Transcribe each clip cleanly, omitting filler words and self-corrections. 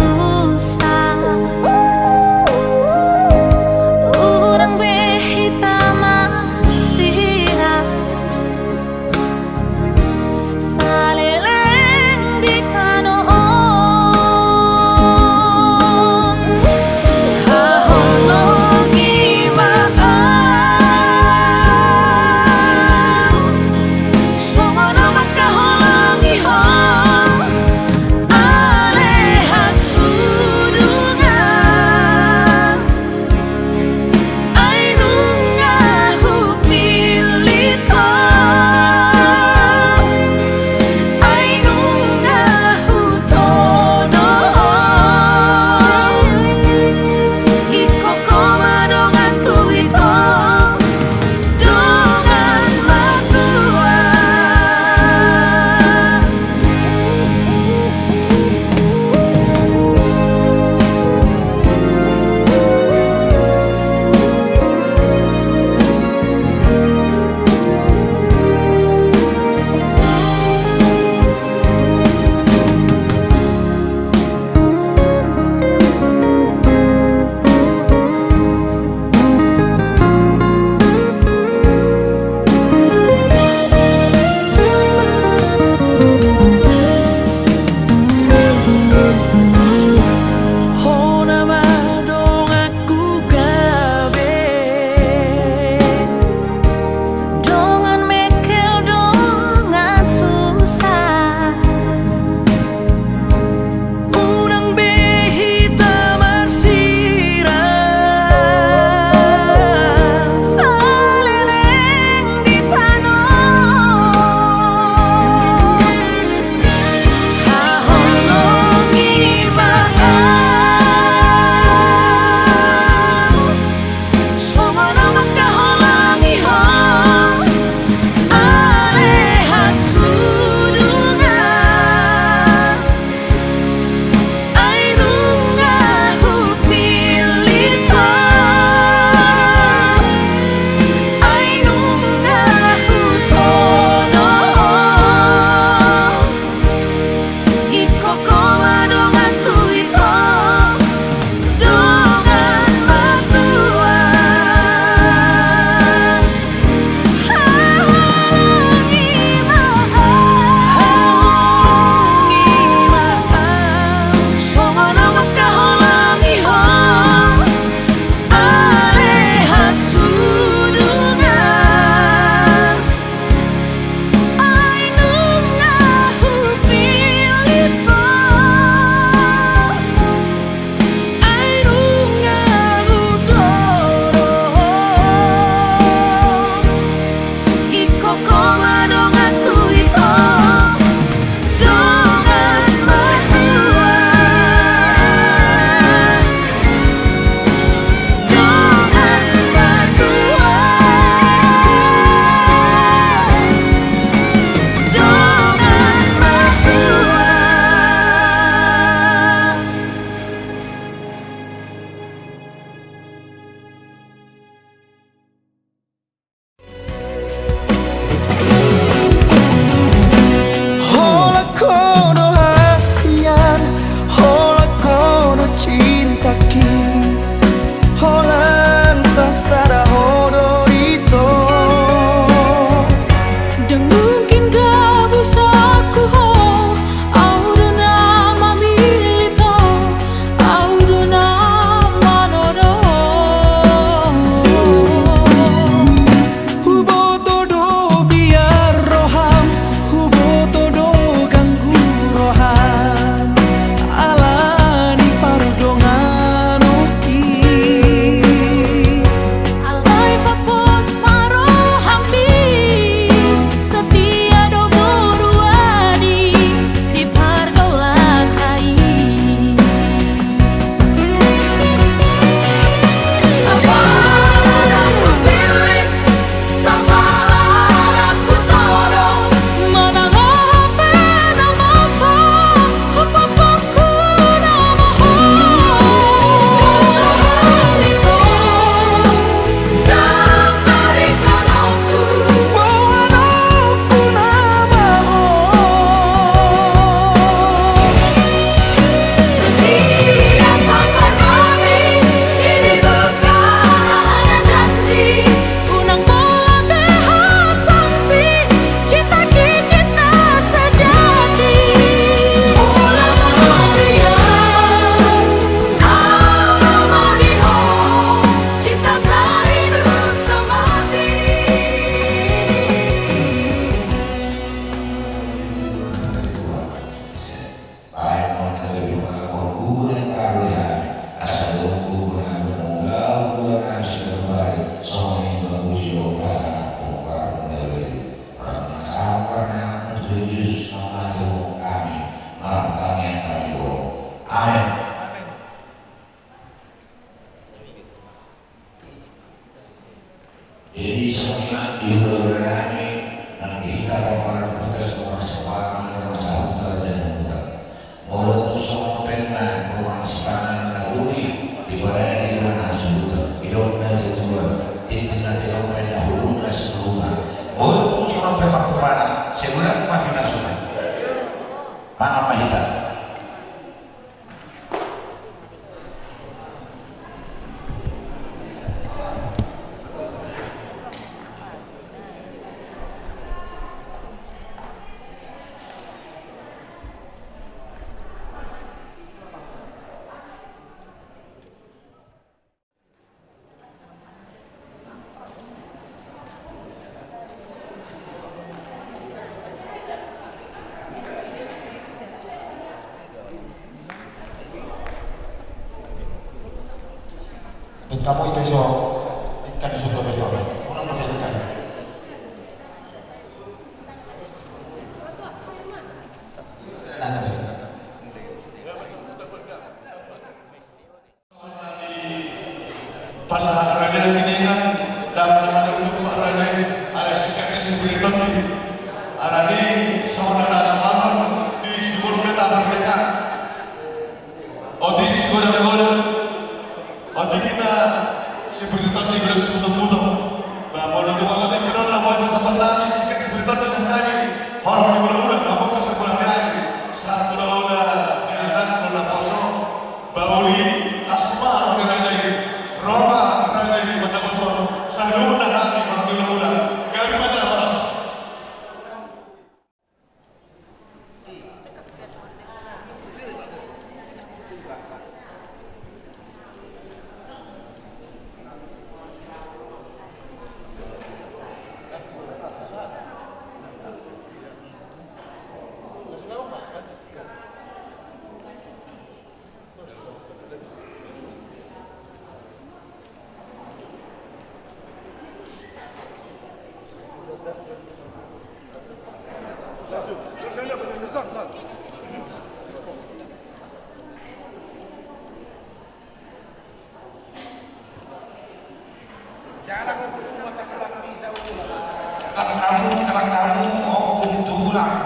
susah. Urang behita masira saleleng di tanoon. Haholongi waan sono makaholongi ho ale hasudu Kamu itu so ikan di surga itu orang pakai ikan. Pas raja kiningan dapat untuk Pak Raja ada sikapnya seperti itu. Ada di sama semalam di sebelum kita bertengkar. Odi sekolah-sekolah. Odi kita seperti itu di gedung sebutan-butan. Bahwa itu mengajar kita lawan satu nabi sikap seperti itu sangkali. Orang diulang-ulang apa kau sekolah lagi. Satu udah di anak udah poso. Bauli asma orang raja ini. Roma raja ini mendapat selalu nahan orang diulang-ulang. Kami macam orang. Kalau kamu hukum tulang.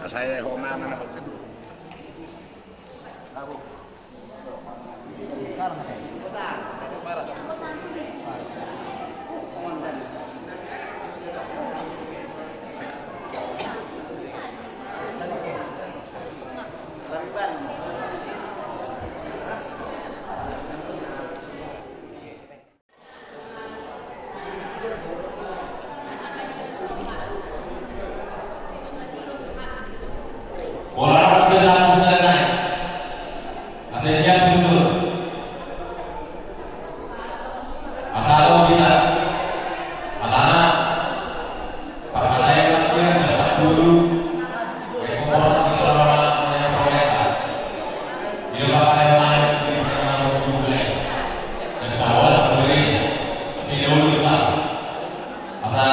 Saya homa mana begitu. Kamu. Orang besar naik, asal siap muncul, asal kita, anak, pakai lain lagi yang tidak guru, ekonomi kita orang yang mereka, di luar yang lain di tengah mulai, dan sawah sendiri, tapi dahulu besar, asal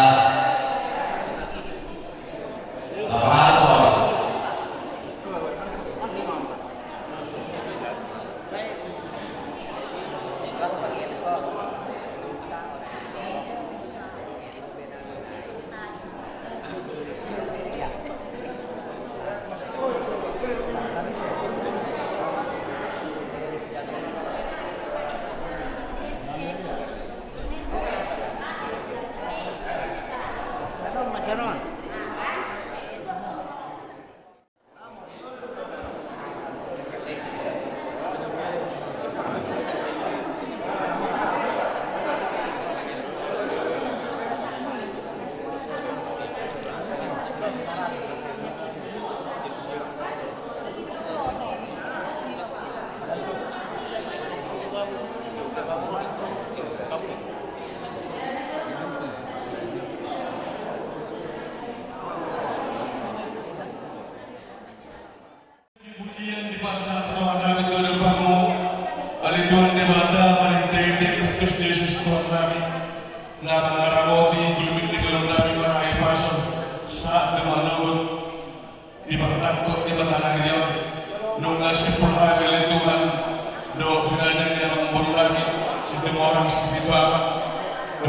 Orang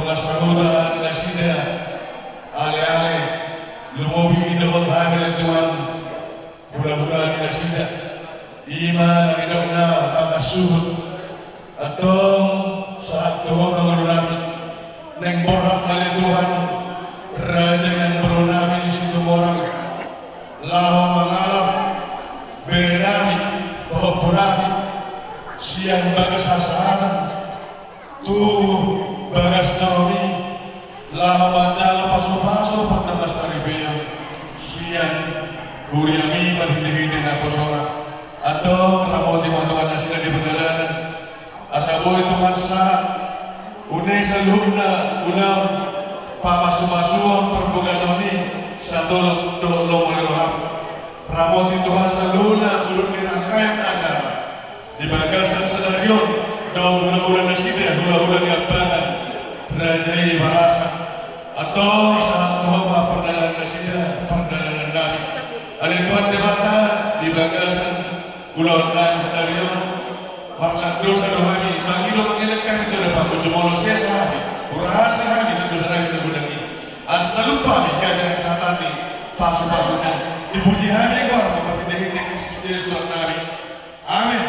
berpengasahudan dan sida ale-ale lumobi dohot hamil Tuhan hula-hula ni sida iman ang idaw na pagasuhot atong sa Tuhan mangununami nang borhak na Tuhan raja ng bro namin si Tumorang laho mangalap berenami pohon-pohonami siang bagas hasahatan tu bagas jomi laho manjala paso-paso pernama saribeo siang huriami manhiti-hiti na posora atau ramoti matuan na sila di perjalanan asaboy Tuhan sa unay sa luna ulang pamasu-masuang perbugasoni sa tulong meliroham ramoti Tuhan sa luna ulun nirangkayan acara di bagasan senarion daw hula-hula na sida hula-hula ni Abangan Rajai Barasa atau sa Tuhan perdalan na sida perdalan namin alay Tuhan di mata di bagasan ulang na senarion marlak dosa dohani mangilo mangilat kami itu dapat menjemolo saya sahabi urahasi kami tentu saja kita gudangi asal lupa nih kajian satan nih pasu-pasunya dipuji hari kuar memperhiti Yesus Tuhan kami amin.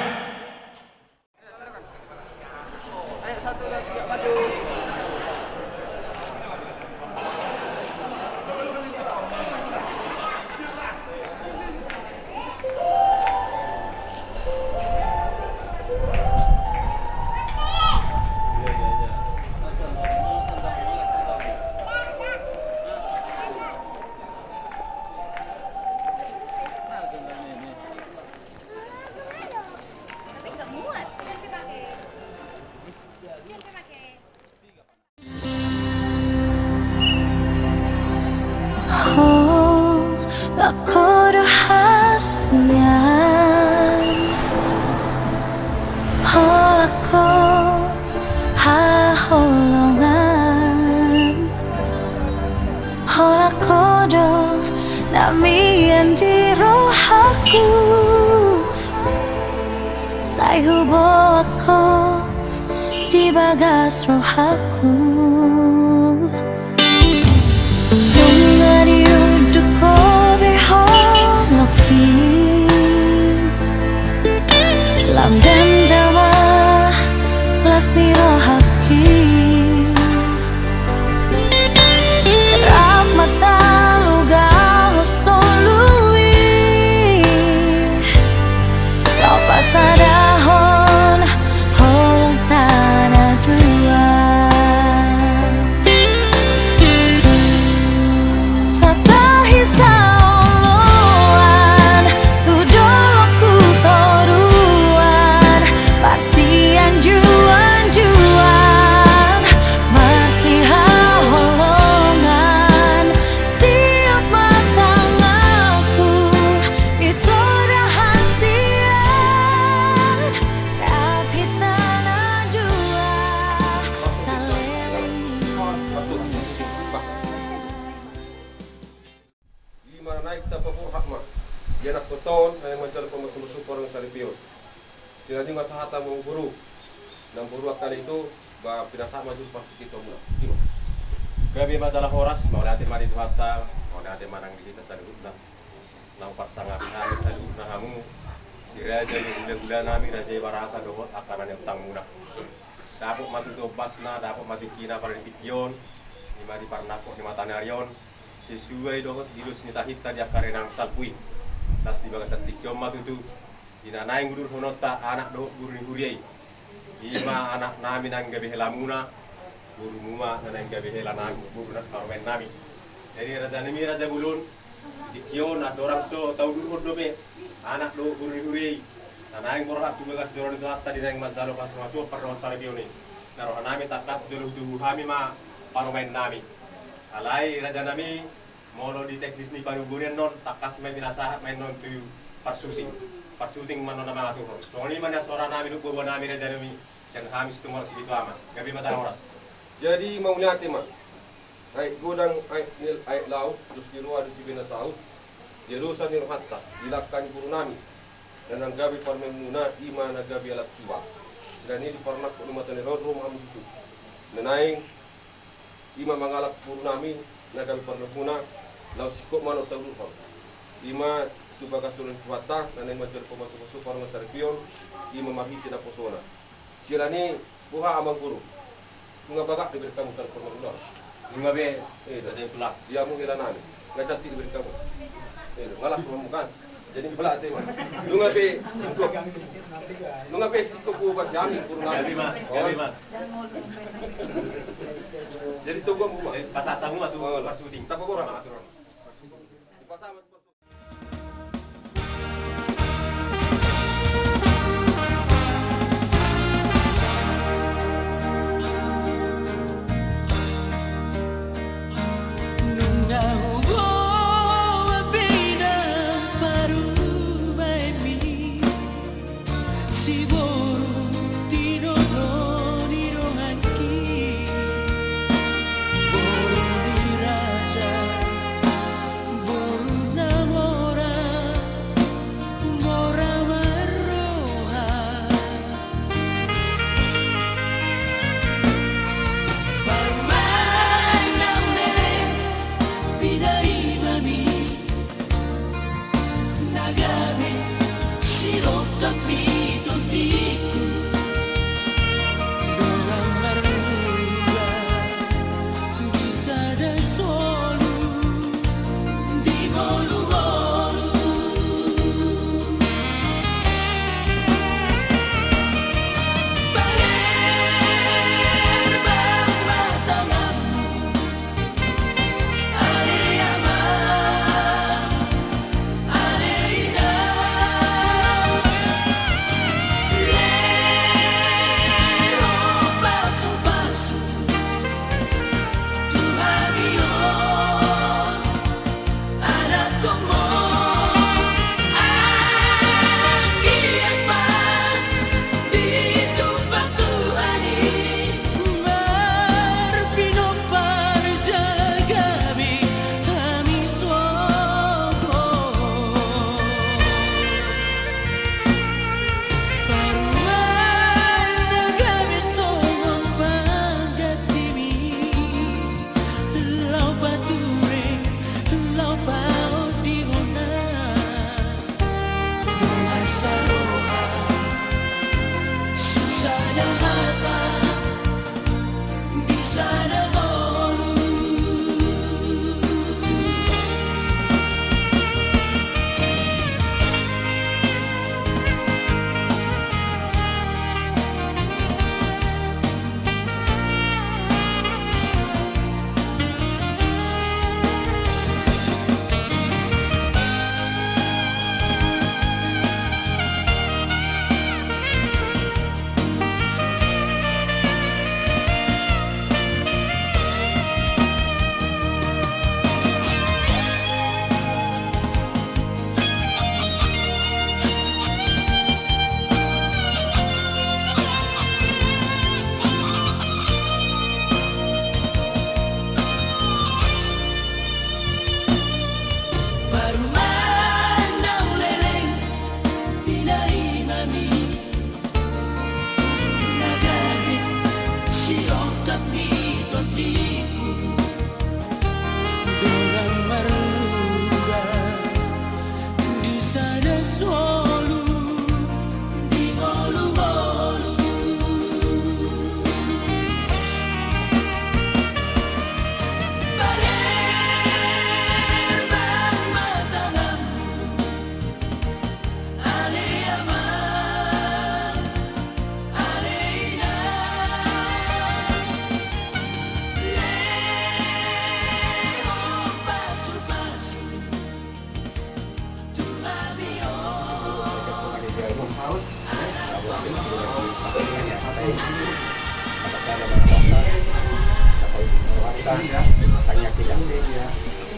Lako rahasian Lako haholongan Lako do namian di rohaku Sayubo ako di bagas rohaku Lam dan dawa las niro haki Ramata luga hosolui Lau pasadahon holong tanah dua Satahisa Siang juan-juan Marsiha holongan Tiap matang aku Itu rahasian Rapit tanah jua Salelengi Lima naik tapapur hakma Dia nak beton Saya mencari pemusuh-musuh orang Salibio Sinading masahata mong guru nang guru kali itu ba pinasa maju pas kita mula. Gabi masalah horas mau lihat mari itu hatta mau lihat manang di kita sadudna. Nang pasangan kami sadudna hamu si raja ni bulan nami raja barasa dohot akan yang utang muna. Dapat matu to basna dapat matu kina para dipikion di mari parnako di mata narion sesuai dohot dilus ni tahita dia karenang salpui. Tas di bagasan tikion matu tu Inanaing guru honota anak do guru huriai. Ima anak nami nang gabi helamuna guru muma nang gabi helanami guru nak parmen nami. Jadi raja bulun dikion nak dorang so tau dulu dobe anak do guru huriai. Nanaing borhat tumegas dorang itu hatta di nang mazalo pas masuk parno saribioni. Naroh nami takas dulu tu hami ma parmen nami. Alai raja nami molo di teknis ni panuburen non takas main binasahat main non tu parsusi. Parsuting mano na mga tuhod. So ni man ya sora namin ubo namin na Jeremy siyang hamis tumor si dito ama. Gabi mata oras. Jadi mau nyati mah. Ay gudang ay nil ay laut terus di luar di binasau. Di lusa ni hatta dilakukan guru nami. Dan ang gabi parmemuna ima na gabi alap jiwa. Dan ini pernah ko lumatan ni rodro mam gitu. Nenaing ima mangalap puro nami na kami panagmuna law sikop man o taglupaw. Ima tubagas tulun kuwata na nang major pumasok ng Saripion, ima mahiti na pusona. Sila ni buha amang guru. Mga baga diberi kamu tan kurang. Lima be, Ada yang pelak. dia mung ilanan. Ngacati diberi kamu. Ngalas mamukan. Jadi pelak tema. Lunga be singkop. Lunga be singkop ko bas yami kurang. Gabi mah. Jadi tunggu mu. Pas atamu mah tuh pas syuting. Tapa orang. Di pasaman.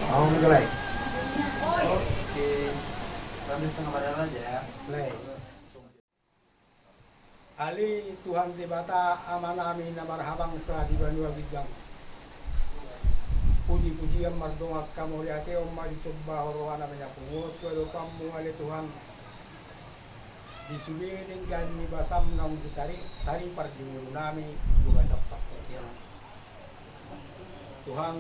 Mau ngelai? Oke, sambil setengah badan aja ya. Play. Ali Tuhan Debata amanami na marhabang sa Dibanua Bidang. Puji-pujian mardongak kamuliate o maritubah horohan namin na pungot. Walo kamu ali Tuhan. Disulirin gani basam na tari parjungun nami buka sapak. Tuhan,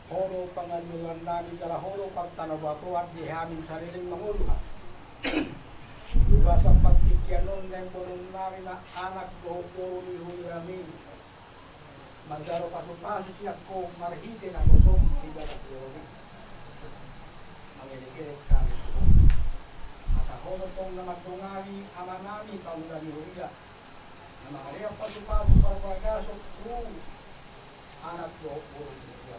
horo pangandungan namin kala horo pagtanabatuan di amin sariling manguluhan. Juga sa pagtikyanon ng bulong namin na anak ko ni Huliramin. Mandaro pasupasok siya ko marhitin ang utong siya at Yori. Mangiligilid kami ko. Asa horo pong na magtungali ama namin pangulan ni Hulira. Na makaliyang pasupasok para pagkasok ko anak ko ni Hulira.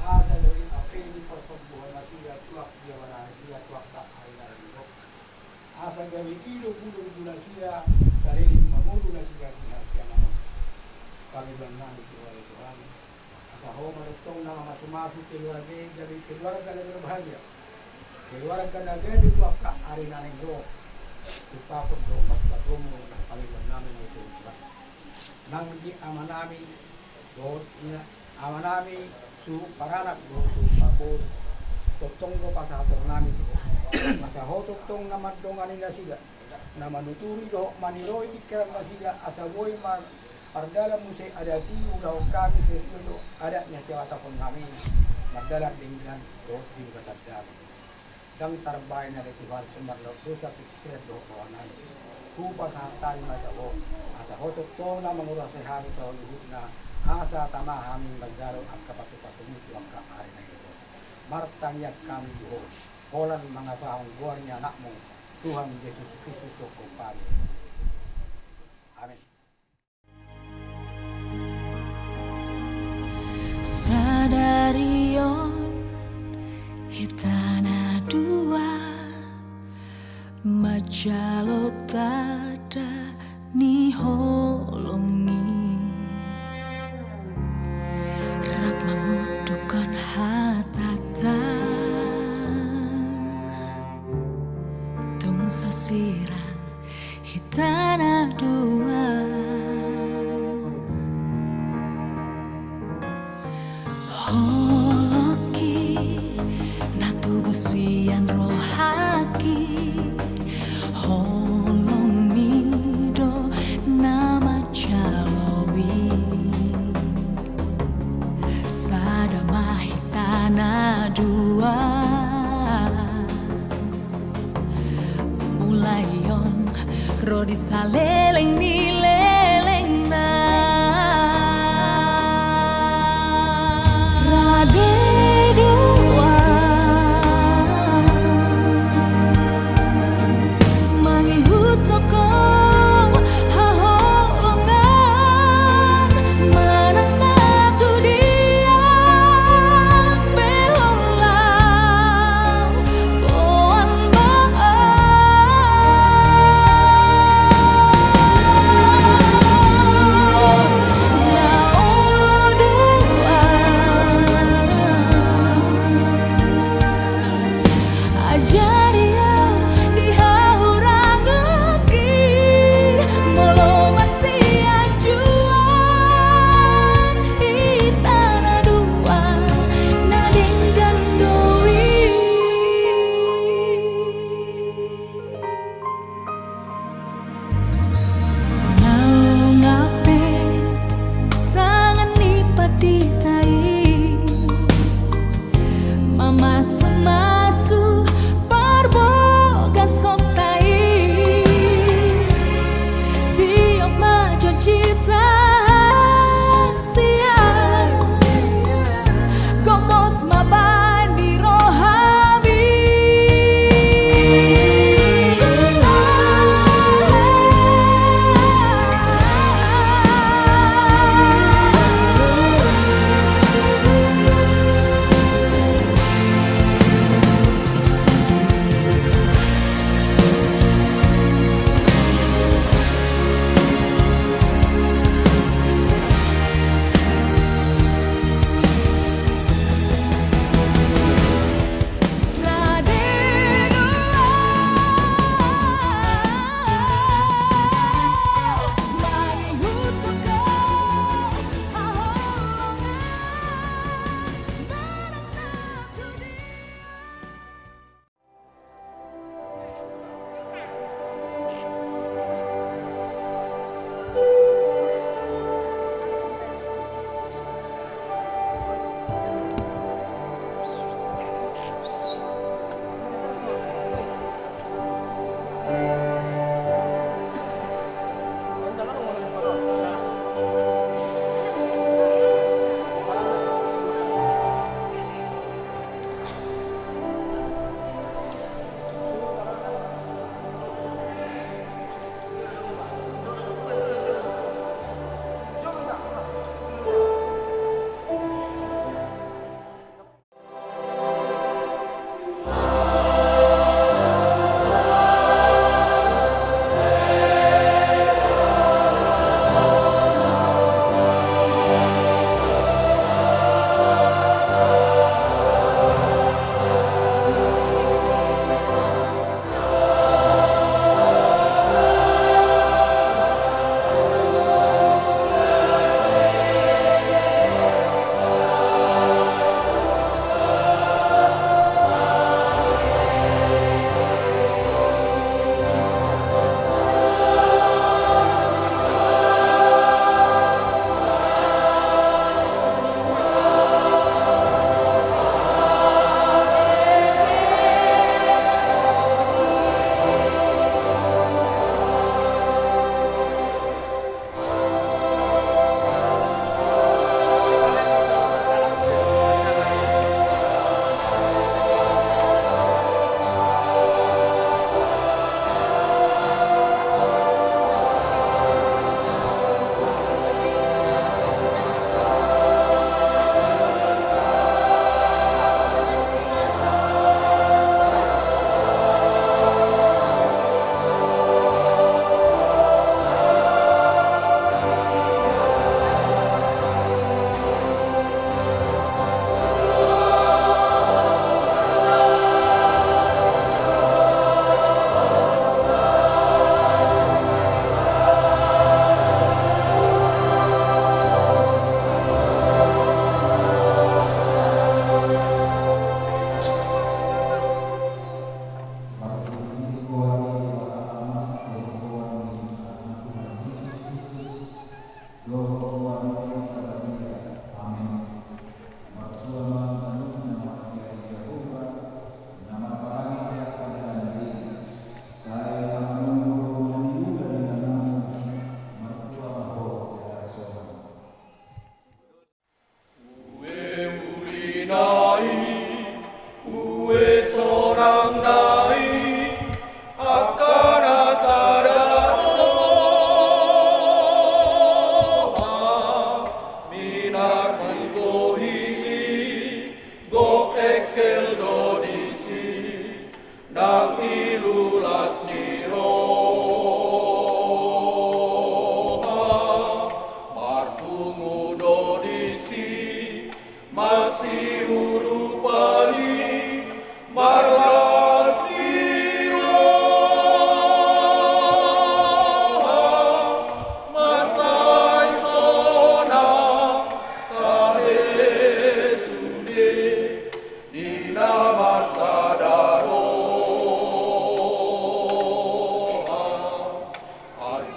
Asa dari apeli perpembuhan na siya tuwak dia wala siya tuwak tak ay narinig. Asa dari ilo pulo siya sariling mamulo na siya kinasya naman. Panginoon namin tiwala Tuhan. Asa ho marutong na masumasok keluarga dari keluarga na berbahaya. Keluarga na gaya dito ka ari na ning ro. Tupakot do pagpatumo ng Panginoon namin ito. Nang di ama namin do ina ama namin su paranak do su pakot totong do pasatong namin ito. Masa ho totong na madongan nila sila. Na manuturi do maniroy ikiran na sila asawoy man pardala mo say ada ti ulaw kami sa ilo ada niya tiwata kon namin magdalag dinggan do di kasadyan dang tarbay na ritual sumarlo do sa pikir do kawanan kupa sa tayo na daw asa hotok to na mangura sa hari to na asa tama hamin magdaro ang kapasupatungit ang kakari na ito martangyak kami do holan mga sahong buwan niya anak mo Tuhan Yesus Kristus ko pari. Amin. Sadarion hitana dua majalo tada ni holongi rap mengudukan hatatan tung sosirang hitana dua holoki na tubusian rohaki holomido nama calowi sadamahitana dua mulayon rodi saleleng nileleng na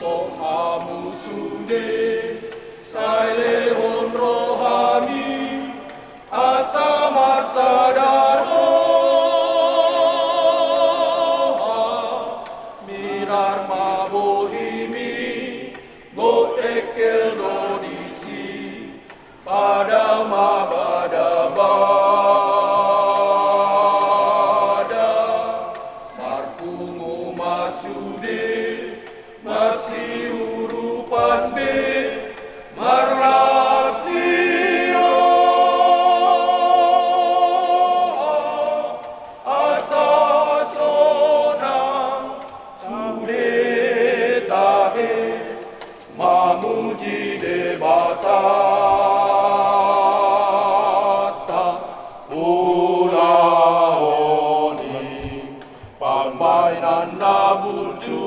Tohamu sude sai lehon rohani asamar sadaro mirar mabohimi go ekel dodisi pada mabada bada marpungu masude masih urupan be marlas dio asasona sude tahe mamuji debatata ulaoni pamainan nabulju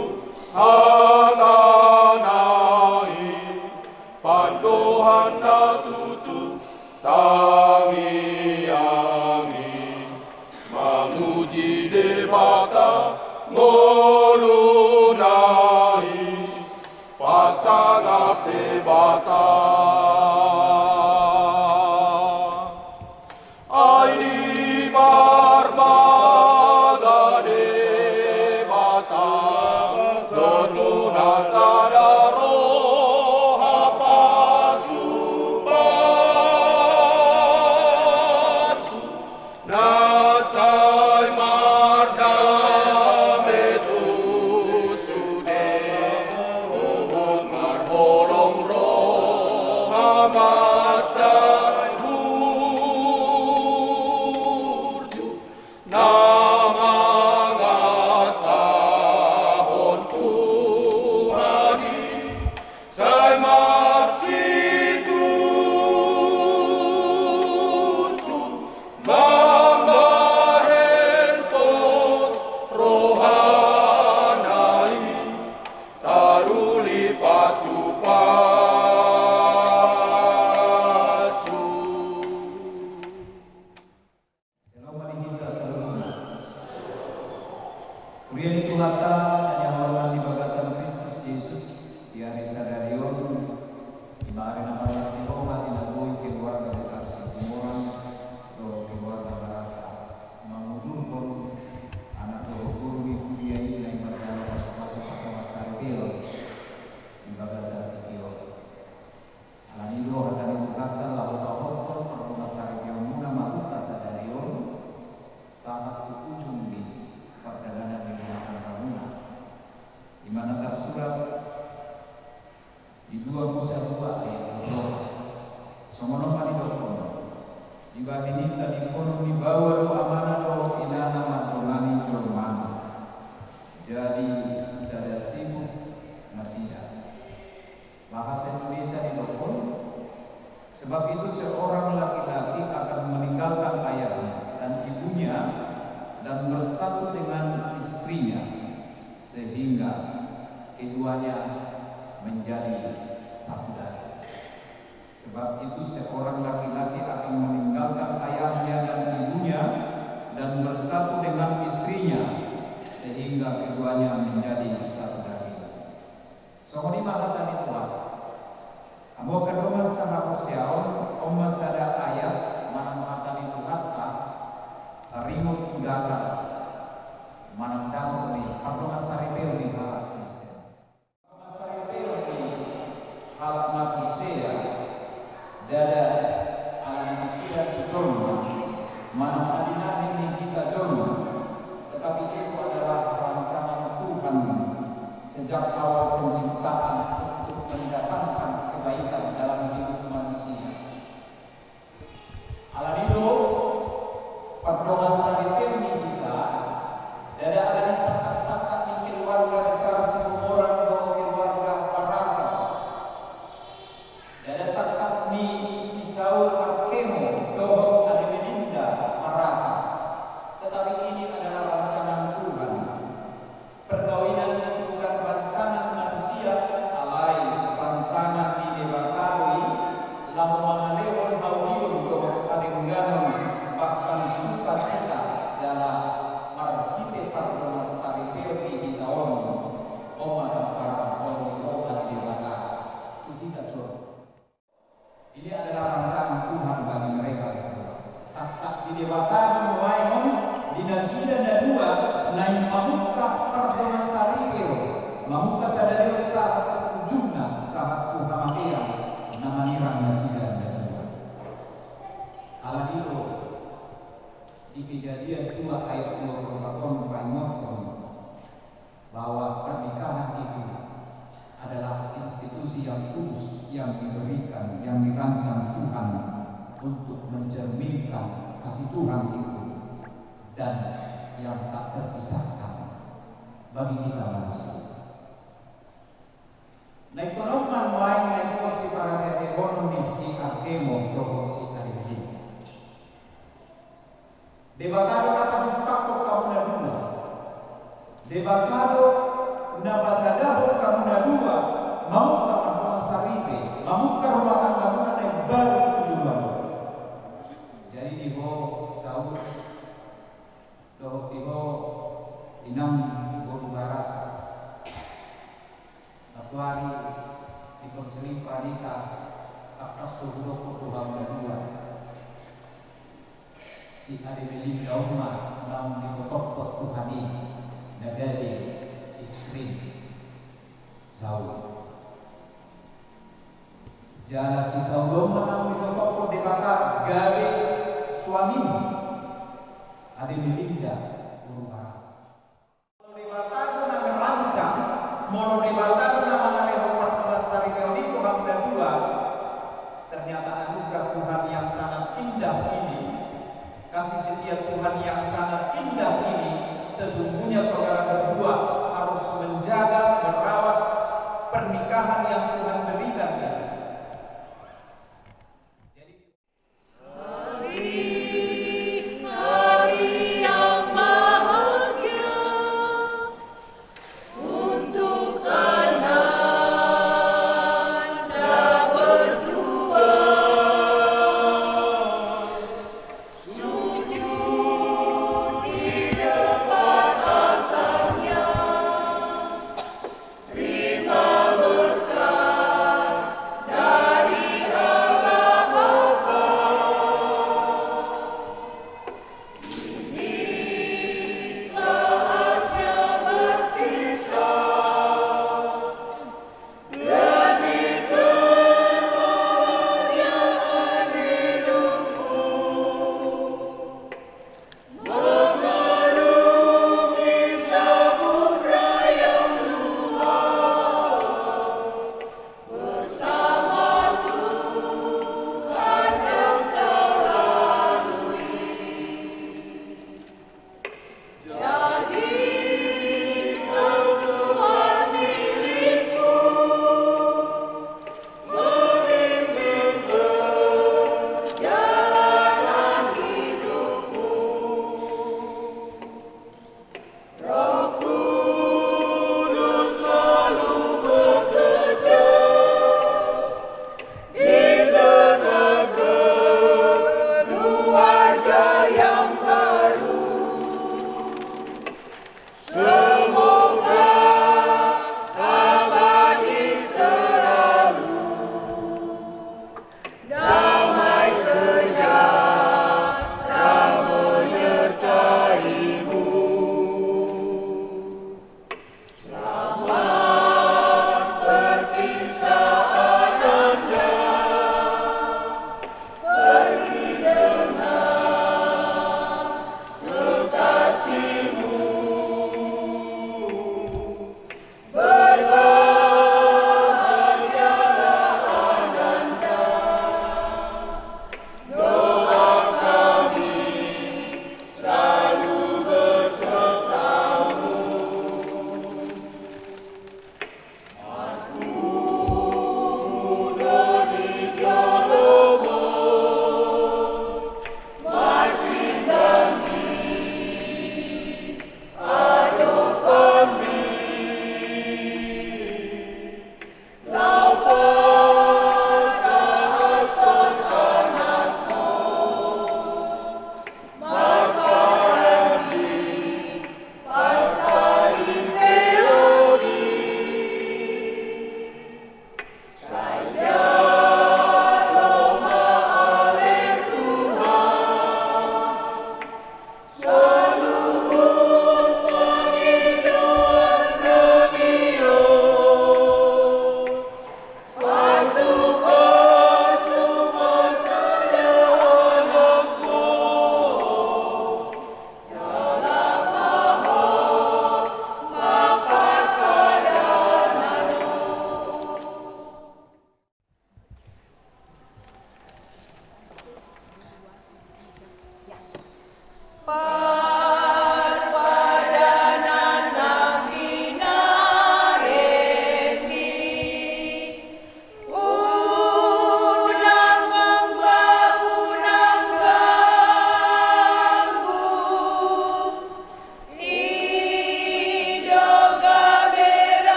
hanganai pandohan tutu tangi-angi mamuji debata ngolunai pasangap debata ai barbaga debata dotuna sadaro hapasu nasai mardame tu sude ohong marholong roh hamasai burju namangasahon Tuhani sai maksitutu mambahen pos rohanai taruli pasupasu. Kemudian itu hatta dan yang hormat di bagasan Kristus Yesus di hari sadarion di hari 16 di Roma tinagui keluarga besar Singapura do keluarga barasa mengudurkan anak guru ibu dia ini yang berjalan masuk atau masar bil di bagasan Tio alanido hatta itu kata lalu tahokon atau masar bil muna maluka sadarion sangat ujung di perdagangan yang menggunakan bangunan di mana tersurat di 2 Musa 2 ayat 2 somono panidokon di baginita di kono di bawah do amanah do inana madongani joman jadi saya sibuk masida bahasa Indonesia di dokon sebab itu seorang laki-laki akan meninggalkan ayahnya dan ibunya dan bersatu dengan istrinya sehingga keduanya menjadi satu darah. Sebab itu seorang laki-laki akan meninggalkan ayahnya dan ibunya dan bersatu dengan istrinya sehingga keduanya menjadi satu darah. Sohoni mahatan itu amo kadoma sama posiaon oma sada ayat mana mahatan itu kata rimut kudasa manang dasar ni apa masaripeo di halak Kristen masaripeo di halak manusia dada alam kita di jono manang adinani ni kita jono tetapi itu adalah rancangan Tuhan sejak awal penciptaan untuk mendatangkan kebaikan dalam hidup manusia alanido perdongan saripeo ni kita dada ada sakat-sakat yang yang kudus yang diberikan, yang dirancang Tuhan untuk mencerminkan kasih Tuhan itu dan yang tak terpisahkan bagi kita manusia. Naikonoman wain negosi para tetegonon di si Arkemo doho si Arihim. Debatado na pajupako kamuna dua. Debatado na pasadaho kamuna dua. Mamuka kapala sarite, mamuka rumah tangga muna na baru tujuan. Jadi diho Saud doho diho inang guru barasa. Atuari di konseling pranita akas tuhuro Tuhan kedua. Si Ademelin Dauma nang ditotokot Tuhani nagadi istri Saul. Jala si Saul nang ditotokot di mata gawe suami Ademelinda guru barasa. Di mata nang merancang mono di mata nang mengalih rumah sari itu hamda dua. Ternyata anugerah Tuhan yang sangat indah ini, kasih setia Tuhan yang sangat indah ini, sesungguhnya saudara berdua harus menjaga, merawat pernikahan yang Tuhan berikan ini. Terima berkah.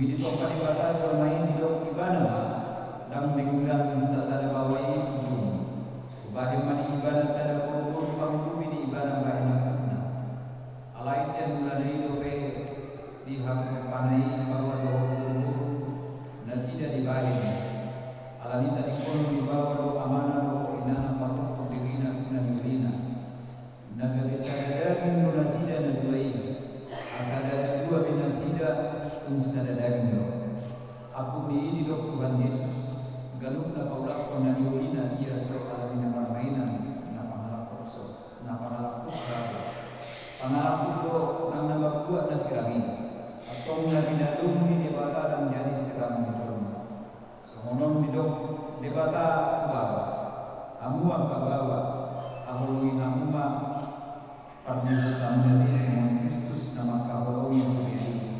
Widi topa di bata jolmain di dok ibana dang mengundang sasada bawai ujung. Ubahim mani ibana sada kubur pangkubi di ibana bahina kuna. Alai sen mulai dope di hak panai bawa do kubur nasida di bahim. Alani tadi kono di bawa do amanah do inana patuk kudirina kuna yurina. Naga sada daging do nasida na duai. Asada dua binasida unsada daging do. Aku di dok Tuhan Yesus. Galuk na kaulak ko na yurina iya so alami na marmainan na pangalakot so na pangalakot bago pangalakot do nang nabagbuat na sirangi atong na binalong ni debata ang jadi sirang ni Roma songonon ni dok debata bawa amuang kabawa ahulungin amuma pagnilang namin sa Kristus na makahulungin diri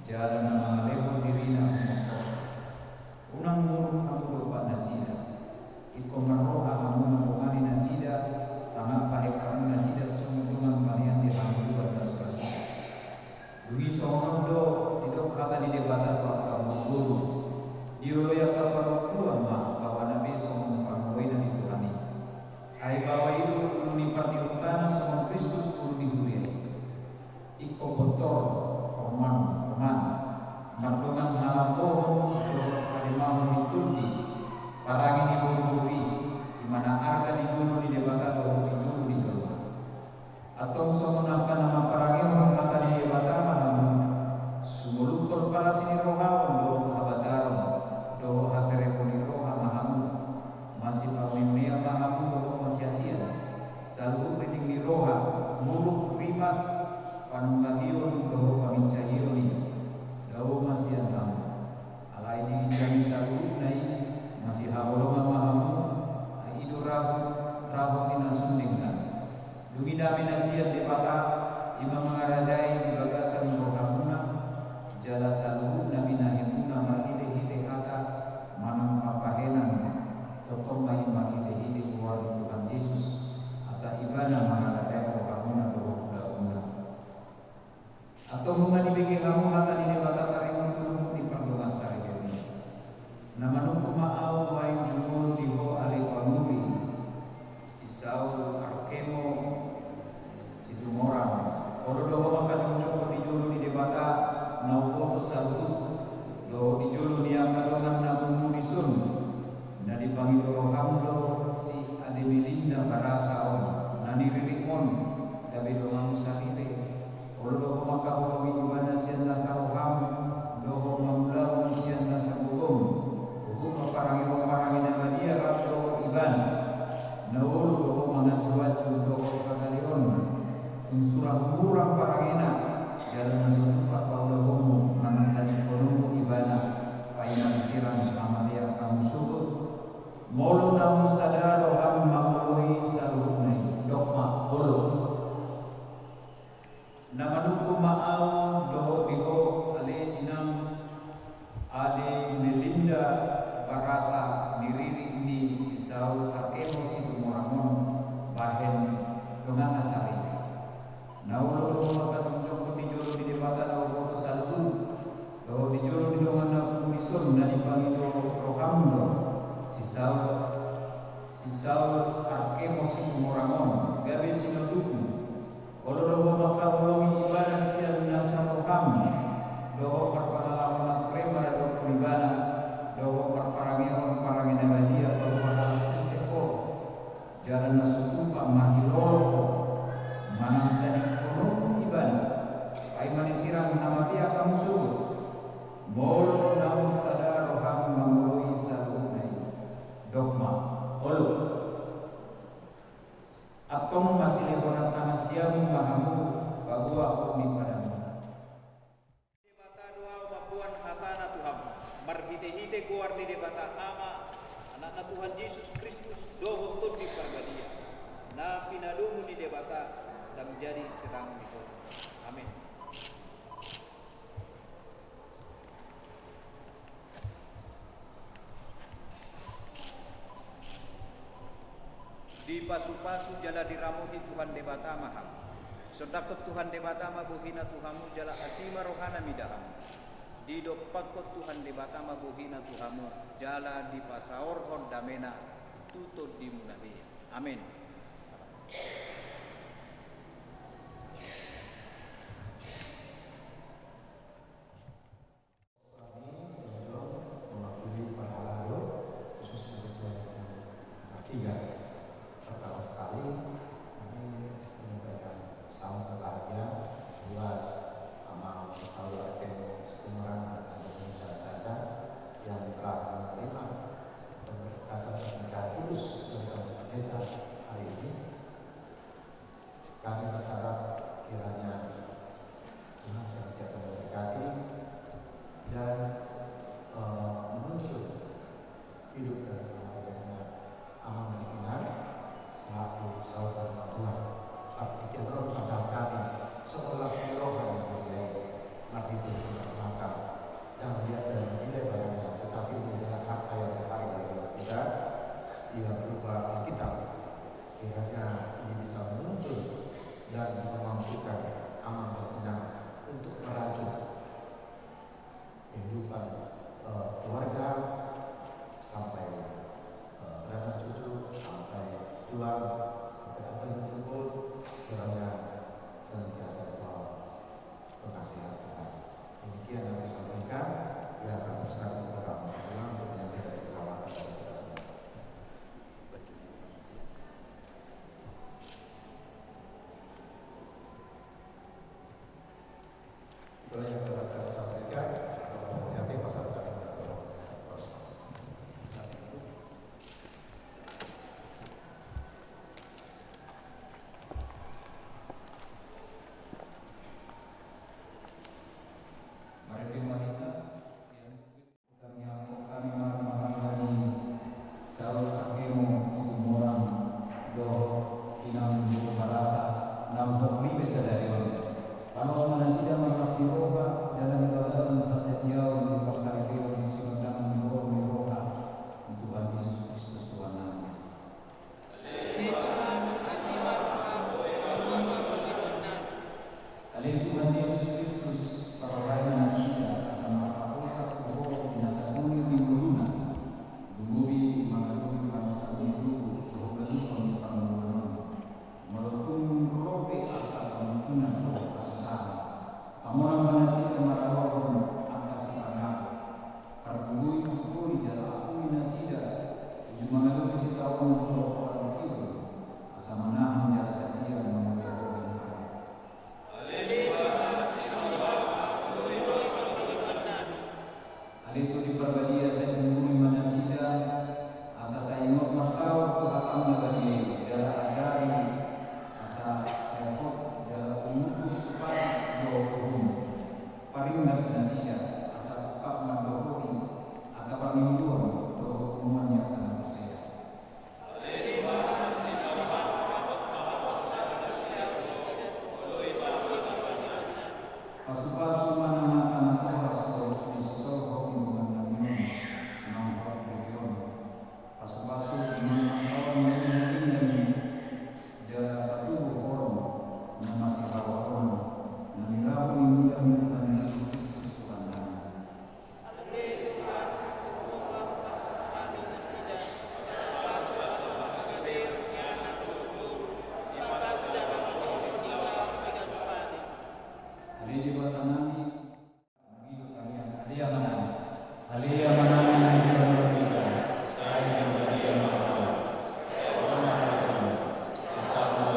jalan na mga lehon diri na unang murung kamu lupa nasida iko maroha kamu mengumani nasida sangat baik kamu nasida sungguhan kalian di tahun 12 duhi seorang do tidak kata di debata tuan kamu guru diuloya kapal kuah ma bahwa nabi song pangwai dan dituhani hai bahwa itu uni pardiutana sama Kristus uni huria iko kotor roman mardongan halapohon mau diturdi parang ini buru-buri di mana harga dijual di debata atau dijual di Jawa atau semenapa nama parang ini kata di debata mana sumulukor para sini rohawan do abasaron do hasere poni roha mahamu masih pamimia mahamu do masih asia selalu penting di roha muruk rimas panungagion do pamincagion do masih antamu ini kami sabu nai masih hawalongan mahamu idu rahu ina sundingkan dugi dami nasihat di pata imam mengarajai di bagasan rohamuna jala salu nami nahimuna maride hite kata manam papahenan totong mai maride hite keluar Tuhan Yesus asa ibana mengarajai rohamuna doa atau mengani bagi kamu kata di debata taringan turun di panggungan sari Nama nuku ma'au main jumul diho ale panguri sisau arkemo situmorang oro doho maka jumul di julu di debata nauko satu do di julu ni amadonam na bumurisun na di pangidoro hamdo si ademilinda barasa on na di ririkmon dabi dongamu sakite oro doho maka holowi ibana siyan na saroham doho mamulawang siyan na sabugong parangin nama dia rapto iban naulu manatuat judo kagalion unsurah murang parangina jalan nasupak paulahu manantani konumu ibana painan sirang amalia kamu subut molo namu sadaro ham mamului sarunai dokma holo namanuku ma'au doho biho ale inam ade melinda rasa diriri ini sisau emosi tumoramon bahen dengan asari naulo maka tunjuk di jolo di debata naulo satu do di jolo di dongan kumison na dipangido rohamdo sisau emosi tumoramon gabe sinoduku olo maka bolongi ibadah sian nasa roham do perpengalaman prema do pribana do parangin nabadia atau pada istiqo jalan nasuku pak mahilolo manang tadi kono ibadah ai manisirang nama dia kamu suruh molo nau sadar roham mamului sarunai dogma olo atong masih lehonan tanasiamu mahamu bahwa aku ni padamu debata doa mapuan hatana Tuhan marhite-hite keluar di debata ama anak Tuhan Yesus Kristus doho tun di pergadia na pinalumu di debata dan menjadi serang itu. Amin. Di pasu-pasu jala diramuti Tuhan debata maham. Sedakut Tuhan debata mabuhina Tuhanmu jala asima rohana midaham. Dido pagkot Tuhan di batama buhina Tuhamu, jala di pasaor hon damena, tutod di munabi. Amin. Mewakili para lalu khususnya sesuai dengan Salatiga. Pertama sekali kami menyampaikan salam berbahagia buat amal saudara Ken Semarang dan Indonesia Jasa yang telah menerima pemberkatan pernikahan kudus dan pendeta hari ini. Kami berharap kiranya Tuhan senantiasa memberkati dan menuntut hidup dan keluarganya aman dan benar selaku saudara Tuhan. Artikel roh pasal kami 11 rohan yang berjaya nabi itu maka jangan lihat dari nilai barangnya, tetapi menjadi harta yang berharga bagi kita. Ia berupa Alkitab. Kiranya ini bisa menuntut dan memampukan aman dan benar untuk merajut kehidupan keluarga sampai anak cucu, sampai tua, sampai ajal jemput, kiranya senantiasa penghasilan Tuhan. Demikian yang saya sampaikan. Kita akan bersama dalam untuk menyampaikan perawatan dari kita semua. Itu yang dapat kami sampaikan. Nanti pasal Mari wanita, kami mengamani saul akemo sumurang do inang di barasa nampak libe sadarion. Panos manasida malas diroba jalan balasan pasetiau di parsarion sinodang diroba diroba untuk Tuhan Yesus Kristus Tuhan nama. Alih Tuhan Yesus Kristus paralayan nasida sama parusa kubo binasabuni timbuluna dumubi mangalubi panusabi dulu tuhugani pangipangulunan malukung robe akal pamucunan roh kasusana amunan manasida maralohon angkasi anak parkului kukuri jala akui nasida uju mangalubi sitawang roh orang kiri asamanahan jala satia mengalir roh dan Alito di perbadia saya sendiri manasida asa saya ingat masau ke batangnya bagi jala ajari asa saya kok jala umuku kepada dohum paringas nasida asa pak mandohori akapa minduan dohumuannya akan bersih. Pasu-pasu mana-mana orang seluruh sesuatu hubungan dengan nampak region. Pasu-pasu masalah yang jalan batu orang yang masih rawan dan miraku ini dan Yesus Kristus Tuhan kami. Hari di Batanami, Alia Manami, Alia Manami yang kita saya yang Alia Manami, orang Manami, sama.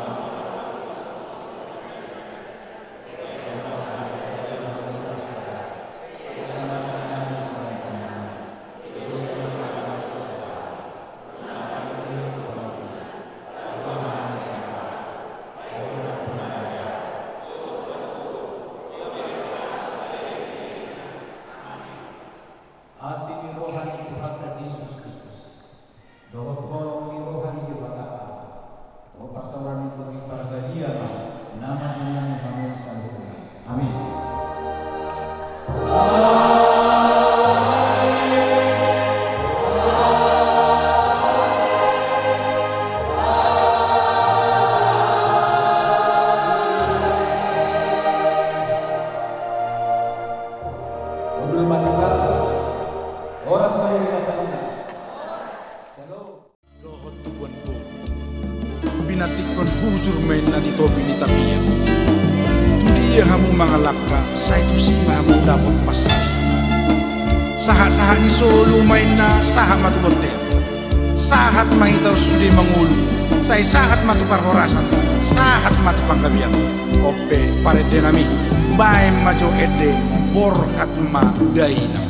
ka sa ito singa mo dapat pasay. Saha-saha ni solo may na saha matubote. Sahat mangitaw suli mangulo. Sa isahat matukar horasan. Sahat matukang gabiyan. Ope pare denami. Bae majo ede borhat ma daina.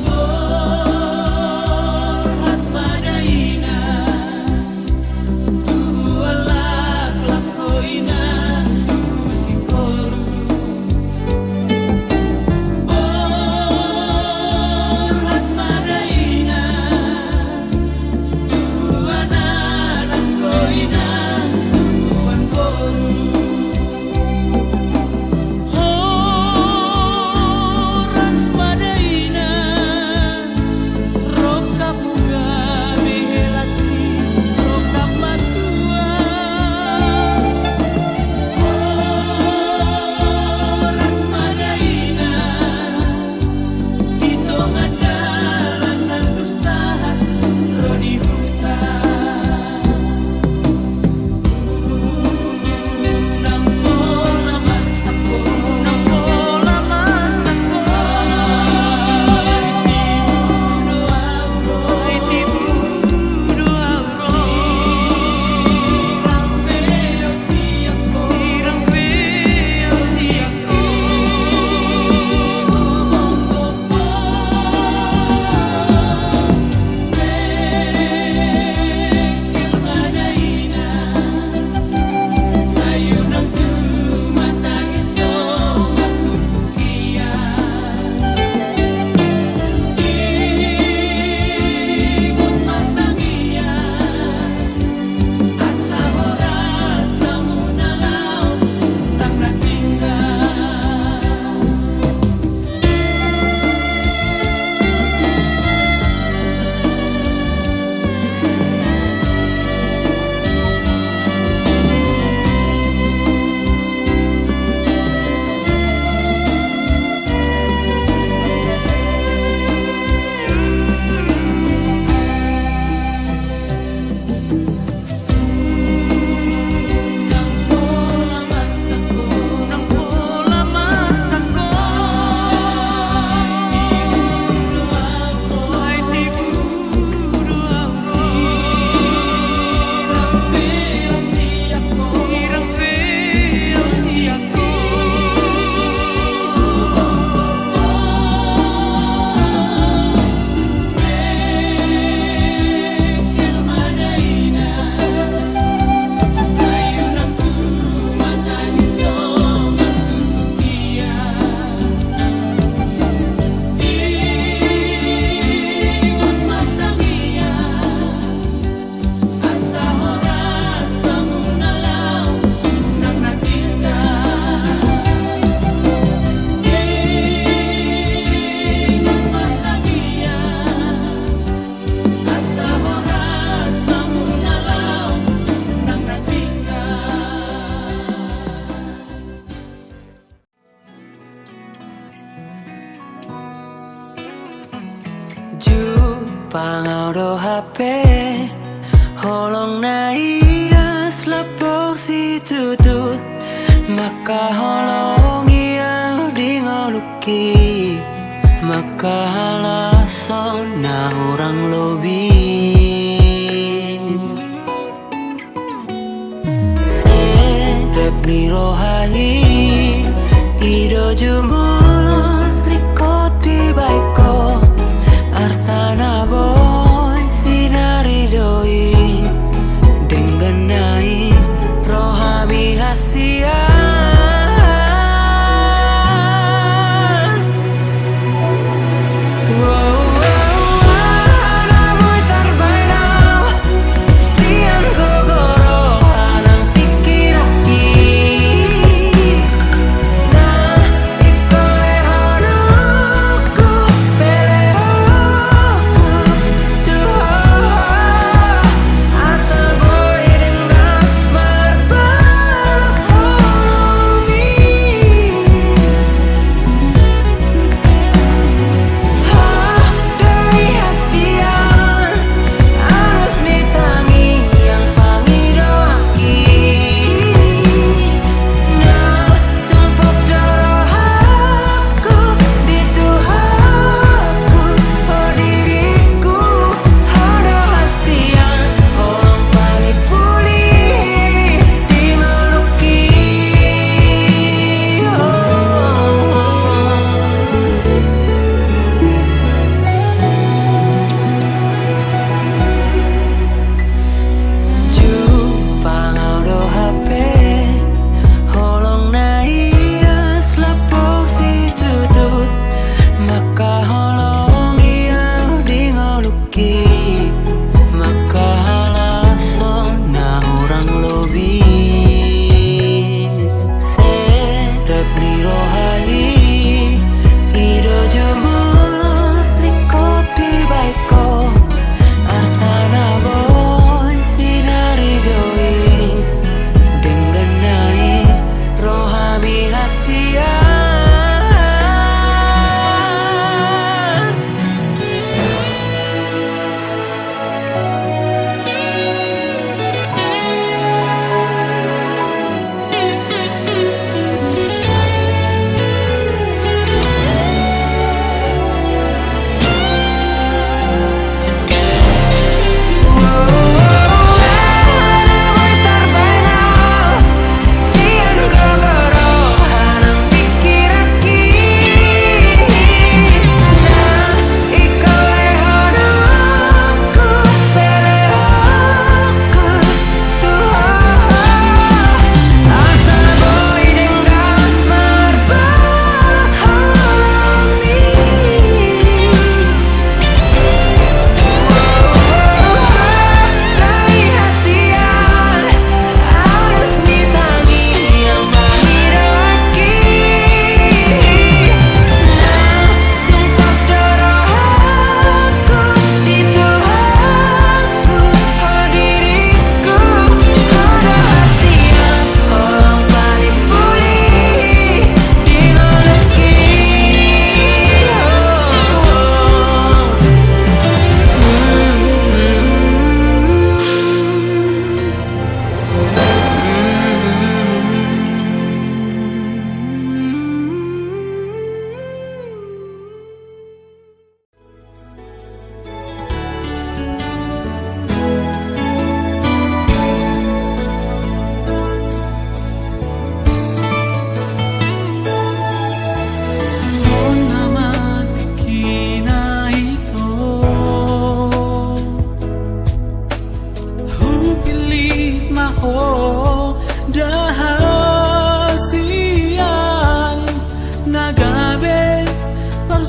Pangaudo HP holong naias lapok si tutut maka holong ia di ngoluki maka halason na orang lobi serep ni rohai ido jumolo trikoti baiko Artana boy sinari doi dengan nai rohami hasia Iko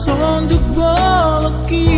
sonduk bolaki